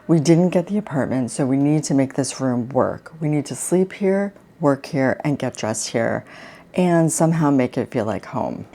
We didn't get the apartment, so we need to make this room work. We need to sleep here, work here, and get dressed here, and somehow make it feel like home.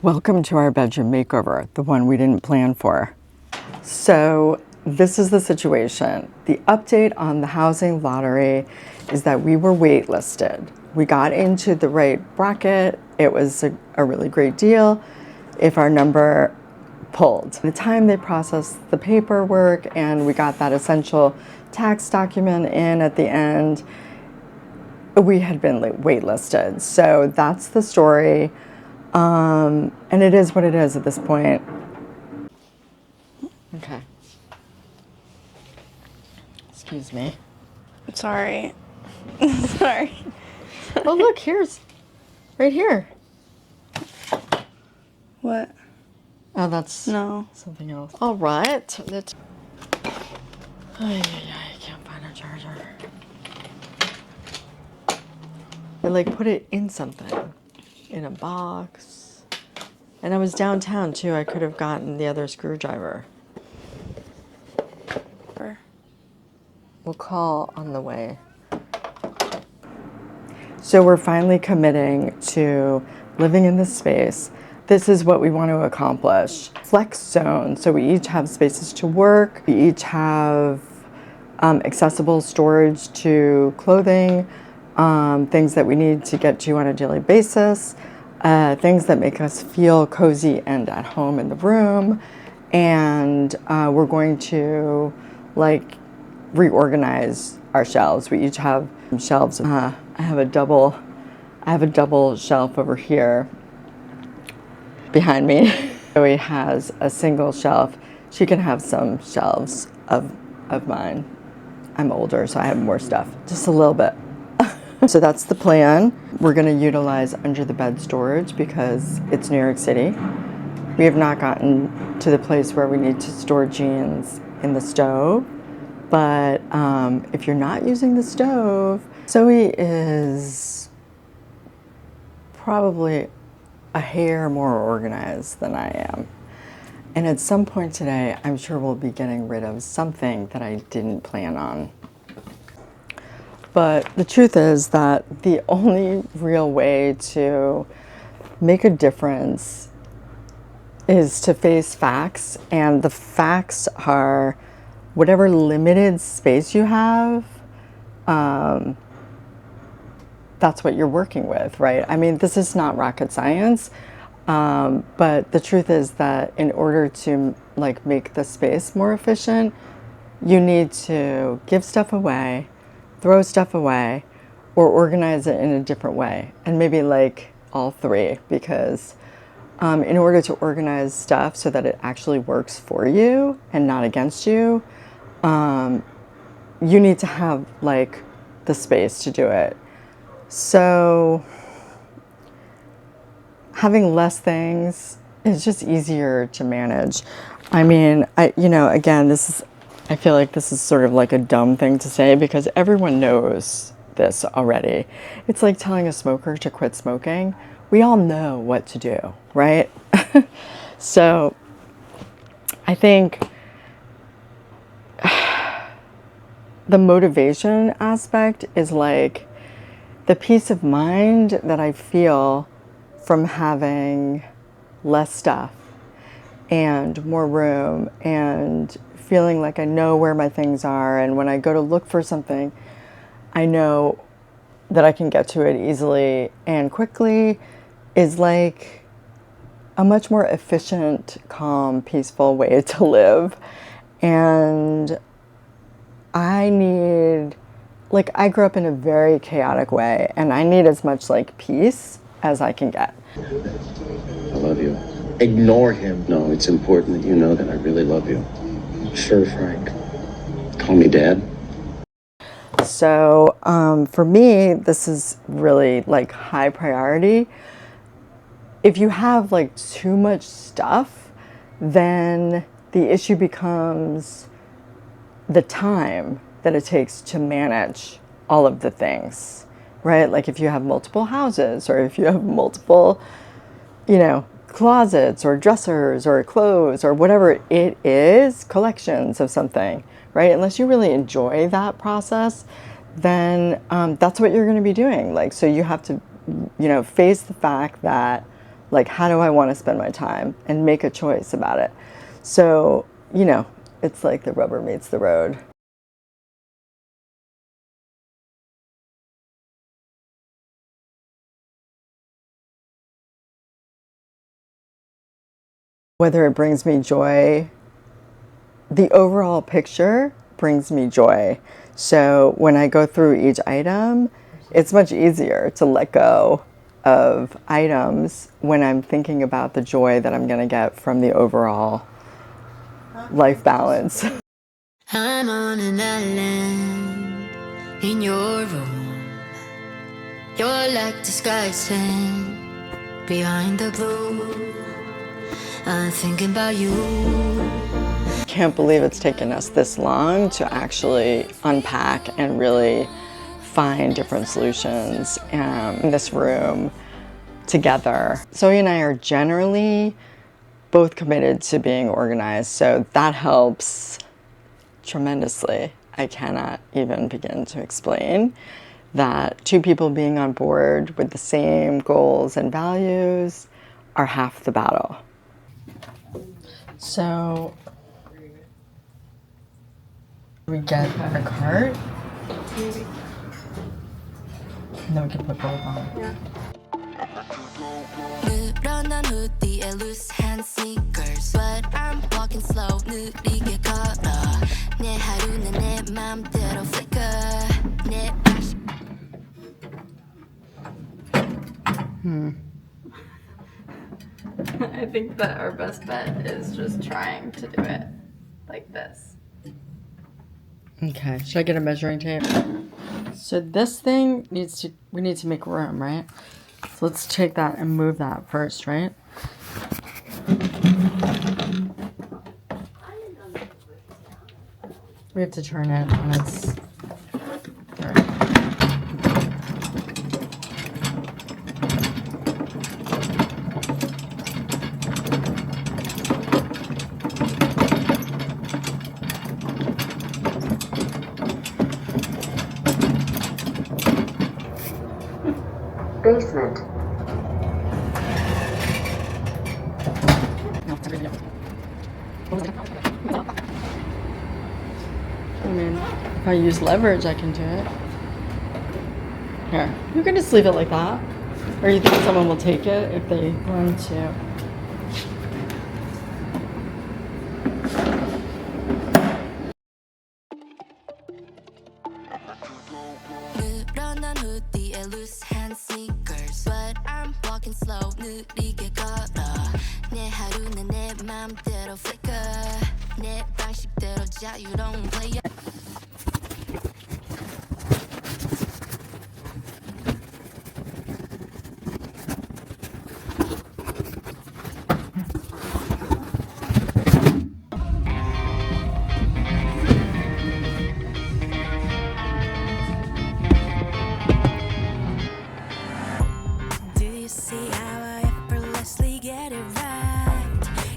Welcome to our bedroom makeover, the one we didn't plan for. So this is the situation. The update on the housing lottery is that we were waitlisted. We got into the right bracket. It was a really great deal if our number pulled. By the time they processed the paperwork and we got that essential tax document in at the end, we had been waitlisted. So that's the story. And it is what it is at this point. Okay. Excuse me. Sorry. Sorry. Oh, look, here's, right here. What? Oh, that's No. something else. All right. That's. I can't find a charger. I put it in something, in a box. And I was downtown too. I could have gotten the other screwdriver. We'll call on the way. So we're finally committing to living in this space. This is what we want to accomplish. Flex zone, so we each have spaces to work. We each have accessible storage to clothing, things that we need to get to on a daily basis, things that make us feel cozy and at home in the room. And we're going to reorganize our shelves. We each have shelves. I have a double shelf over here behind me. Zoe has a single shelf. She can have some shelves of mine. I'm older, so I have more stuff, just a little bit. So that's the plan. We're gonna utilize under the bed storage because it's New York City. We have not gotten to the place where we need to store jeans in the stove. But if you're not using the stove, Zoe is probably a hair more organized than I am. And at some point today, I'm sure we'll be getting rid of something that I didn't plan on. But the truth is that the only real way to make a difference is to face facts. And the facts are whatever limited space you have, that's what you're working with, right? I mean, this is not rocket science, but the truth is that in order to make the space more efficient, you need to give stuff away, throw stuff away, or organize it in a different way. And maybe all three, because in order to organize stuff so that it actually works for you and not against you, you need to have the space to do it. So having less things is just easier to manage. I mean, again, I feel like this is sort of a dumb thing to say because everyone knows this already. It's like telling a smoker to quit smoking. We all know what to do, right? So I think the motivation aspect is the peace of mind that I feel from having less stuff and more room and feeling like I know where my things are. And when I go to look for something, I know that I can get to it easily and quickly is a much more efficient, calm, peaceful way to live. And I need, I grew up in a very chaotic way, and I need as much peace as I can get. I love you. Ignore him. No, it's important that you know that I really love you. Sure, Frank. Call me Dad. So for me, this is really high priority. If you have too much stuff, then the issue becomes the time that it takes to manage all of the things, right? If you have multiple houses or if you have multiple, closets or dressers or clothes or whatever it is, collections of something, right? Unless you really enjoy that process, then that's what you're going to be doing. Like, so you have to, face the fact that, like, how do I want to spend my time and make a choice about it. So, it's like the rubber meets the road. Whether it brings me joy, the overall picture brings me joy. So when I go through each item, it's much easier to let go of items when I'm thinking about the joy that I'm going to get from the overall life balance. I'm on an island in your room. You're like the sky sand behind the blue. I'm thinking about you. Can't believe it's taken us this long to actually unpack and really find different solutions in this room together. Zoe and I are generally both committed to being organized, so that helps tremendously. I cannot even begin to explain that two people being on board with the same goals and values are half the battle. So we get a cart, and then we can put both on. Yeah. 늘어난 hoodie, loose hand sneakers. But I'm walking slow, 느리게 걸어. 내 하루는 내 맘대로 flicker. 내 I think that our best bet is just trying to do it like this. Okay, should I get a measuring tape? So this thing we need to make room, right? So let's take that and move that first, right? We have to turn it when it's there. Basement. I mean, if I use leverage, I can do it. Here, you can just leave it like that. Or you think someone will take it if they want to? 늘어난 hoodie, loose hand sneakers. But I'm walking slow, 느리게 걸어. 내 하루는 내 맘대로 flicker. 내 방식대로 자유로운 player. Do you see how I effortlessly get it right?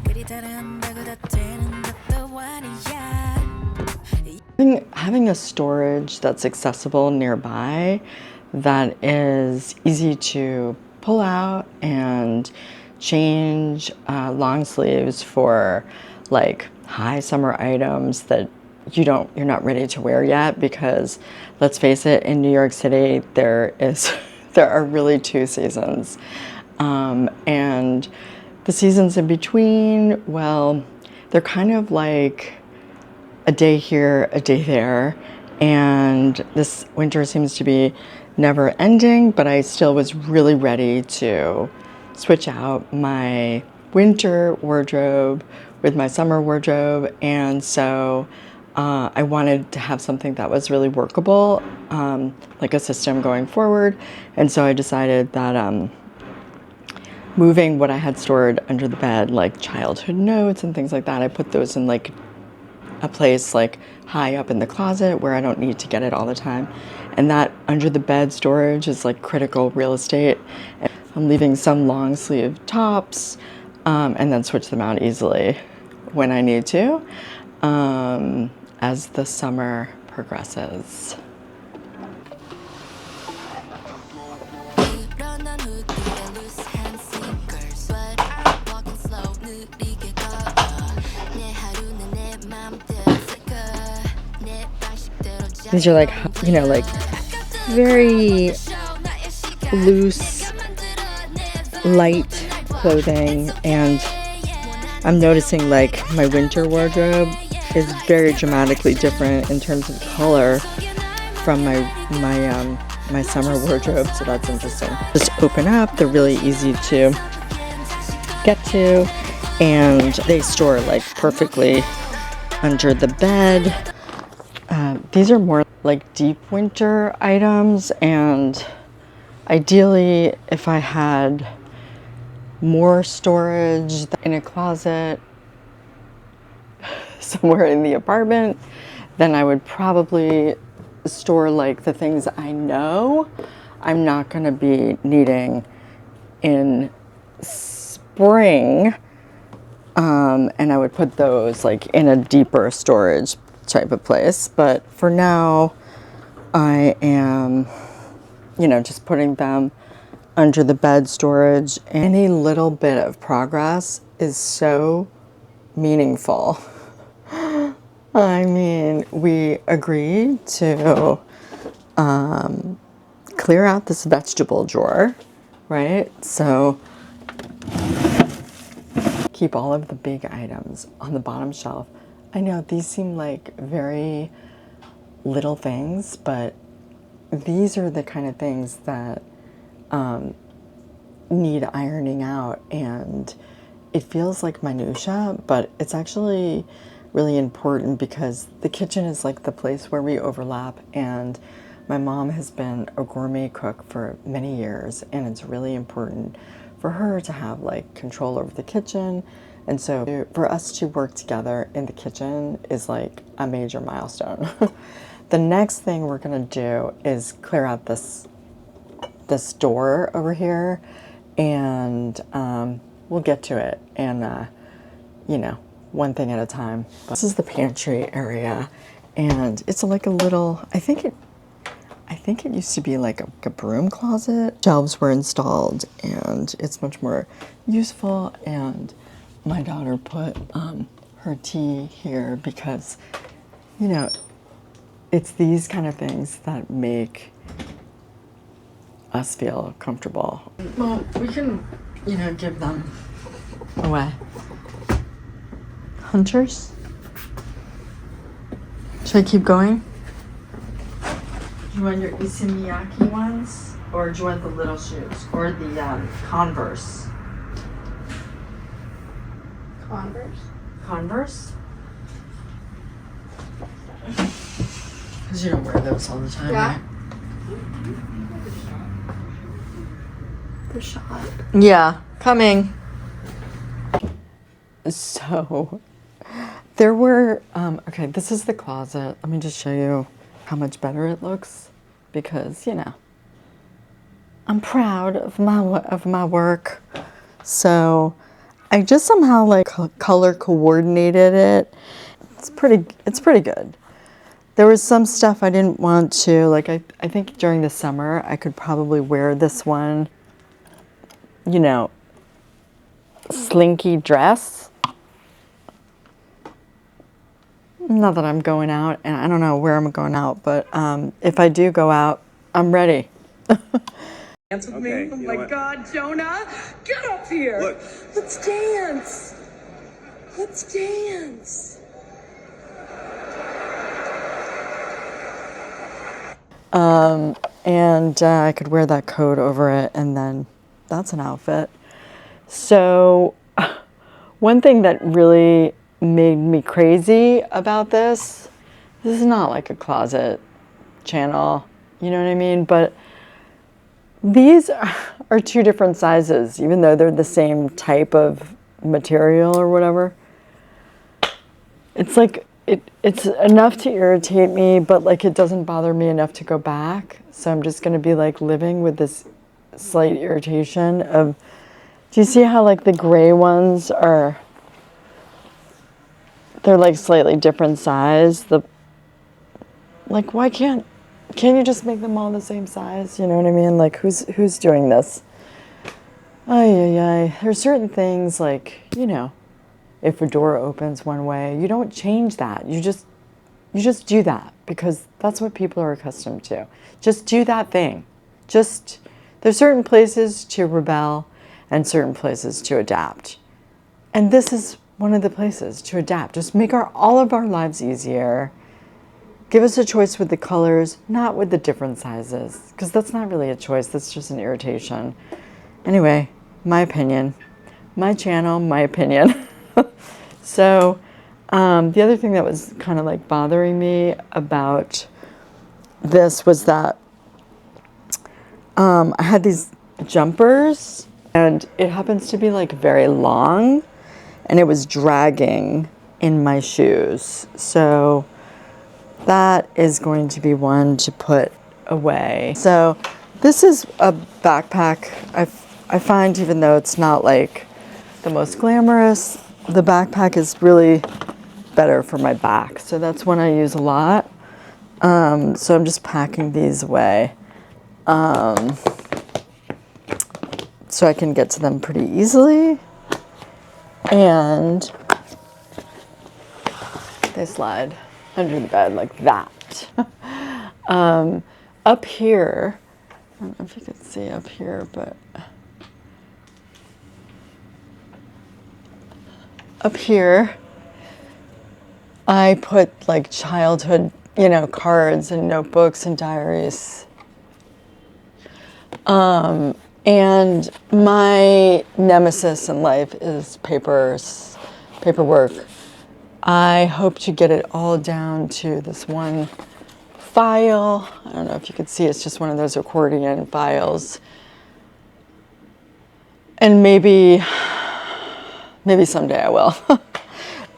그리 잘한다고 다 되는 것도 아니야. Having a storage that's accessible nearby, that is easy to pull out and change long sleeves for like high summer items that you're not ready to wear yet, because let's face it, in New York City there are really two seasons, and the seasons in between, well, they're kind of like a day here, a day there, and this winter seems to be never ending, but I still was really ready to switch out my winter wardrobe with my summer wardrobe, and so I wanted to have something that was really workable, like a system going forward, and so I decided that moving what I had stored under the bed, like childhood notes and things like that, I put those in like a place like high up in the closet where I don't need to get it all the time. And that under the bed storage is like critical real estate. And I'm leaving some long sleeve tops, and then switch them out easily when I need to, as the summer progresses. 일어난 후드에 loose hand sneakers but I'm walking slow 느리게 걸어 내 하루는 내 맘대로 flicker 내 방식대로 These are like, you know, like very loose, light clothing, and I'm noticing like my winter wardrobe is very dramatically different in terms of color from my summer wardrobe, so that's interesting. Just open up, they're really easy to get to, and they store like perfectly under the bed. These are more like deep winter items, and ideally if I had more storage in a closet somewhere in the apartment, then I would probably store like the things I know I'm not going to be needing in spring, and I would put those like in a deeper storage type of place. But for now I am, you know, just putting them under the bed storage. Any little bit of progress is so meaningful. I mean, we agreed to clear out this vegetable drawer, right? So keep all of the big items on the bottom shelf. I know these seem like very little things, but these are the kind of things that need ironing out, and it feels like minutia, but it's actually really important because the kitchen is like the place where we overlap, and my mom has been a gourmet cook for many years, and it's really important for her to have like control over the kitchen. And so for us to work together in the kitchen is like a major milestone. The next thing we're gonna do is clear out this door over here, and we'll get to it, and you know, one thing at a time. This is the pantry area, and it's like a little, I think it used to be like a broom closet. Shelves were installed, and it's much more useful, and my daughter put her tea here because, you know, it's these kind of things that make us feel comfortable. Well, we can, you know, give them away. Hunters? Should I keep going? Do you want your Isimiyaki ones? Or do you want the little shoes? Or the Converse? Converse? Because you don't wear those all the time, right? The shot. Yeah, coming. So, there were, okay, this is the closet. Let me just show you how much better it looks, because, you know, I'm proud of my work. So, I just somehow like color coordinated it. It's pretty good. There was some stuff I didn't want to, like I think during the summer I could probably wear this one, you know, slinky dress. Not that I'm going out, and I don't know where I'm going out, but if I do go out, I'm ready. Dance with me. Oh my God, Jonah, get up here. Look. Let's dance. Let's dance. And I could wear that coat over it, and then that's an outfit. So one thing that really made me crazy about this is not like a closet channel, you know what I mean? But these are two different sizes, even though they're the same type of material or whatever. It's like, it's enough to irritate me, but like it doesn't bother me enough to go back. So I'm just gonna be like living with this slight irritation of Do you see how like the gray ones are, they're like slightly different size? Like why can't you just make them all the same size? You know what I mean? Like who's doing this? Ay, ay, ay. There's certain things like, you know, if a door opens one way, you don't change that. You just do that because that's what people are accustomed to. Just do that thing. There's certain places to rebel and certain places to adapt. And this is one of the places to adapt. Just make all of our lives easier. Give us a choice with the colors, not with the different sizes, because that's not really a choice. That's just an irritation. Anyway, my opinion. My channel, my opinion. So the other thing that was kind of like bothering me about this was that I had these jumpers and it happens to be like very long and it was dragging in my shoes. So that is going to be one to put away. So this is a backpack. I find even though it's not like the most glamorous, the backpack is really better for my back. So that's one I use a lot. So I'm just packing these away. So I can get to them pretty easily. And they slide under the bed like that. Up here, I don't know if you can see up here, but up here, I put like childhood, you know, cards and notebooks and diaries. And my nemesis in life is paperwork. I hope to get it all down to this one file. I don't know if you can see, it's just one of those accordion files. And maybe someday I will,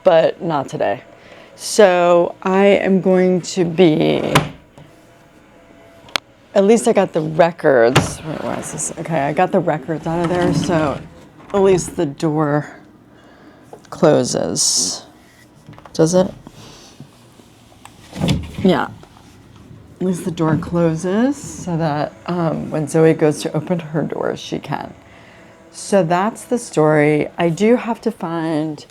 but not today. So I am going to be, at least I got the records. Wait, where is this? Okay, I got the records out of there, so at least the door closes. Does it? Yeah. At least the door closes so that when Zoe goes to open her door, she can. So that's the story. I do have to find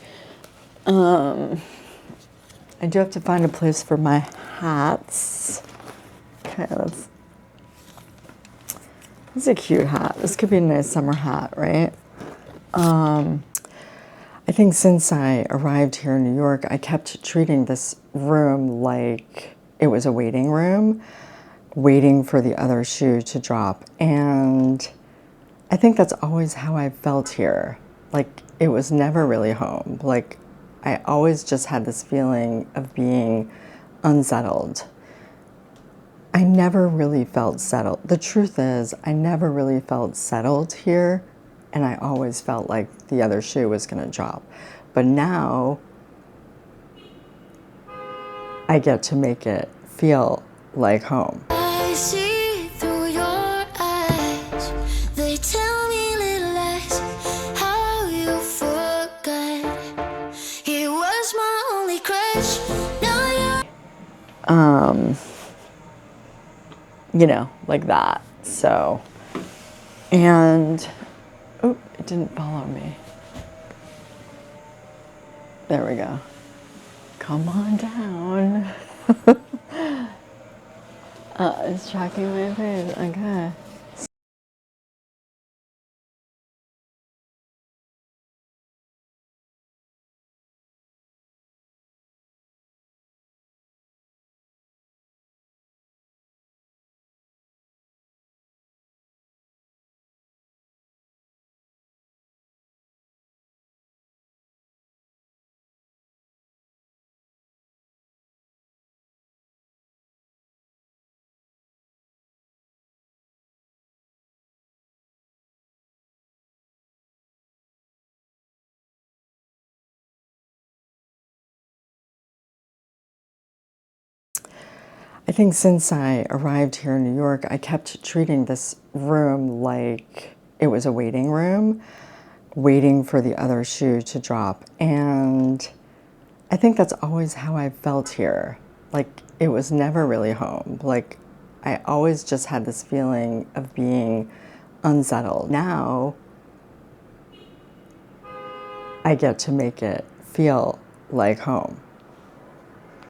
a place for my hats. Okay, this is a cute hat. This could be a nice summer hat, right? I think since I arrived here in New York, I kept treating this room like it was a waiting room, waiting for the other shoe to drop. And I think that's always how I felt here. Like it was never really home. Like I always just had this feeling of being unsettled. I never really felt settled. The truth is, I never really felt settled here, and I always felt like the other shoe was going to drop. But now, I get to make it feel like home. I see through your eyes. They tell me little lies. How you forgot. He was my only crush. Now you're You know, like that. So, and, oh, it didn't follow me. There we go. Come on down. It's tracking my face. Okay. I think since I arrived here in New York, I kept treating this room like it was a waiting room, waiting for the other shoe to drop. And I think that's always how I felt here. Like, it was never really home. Like, I always just had this feeling of being unsettled. Now, I get to make it feel like home.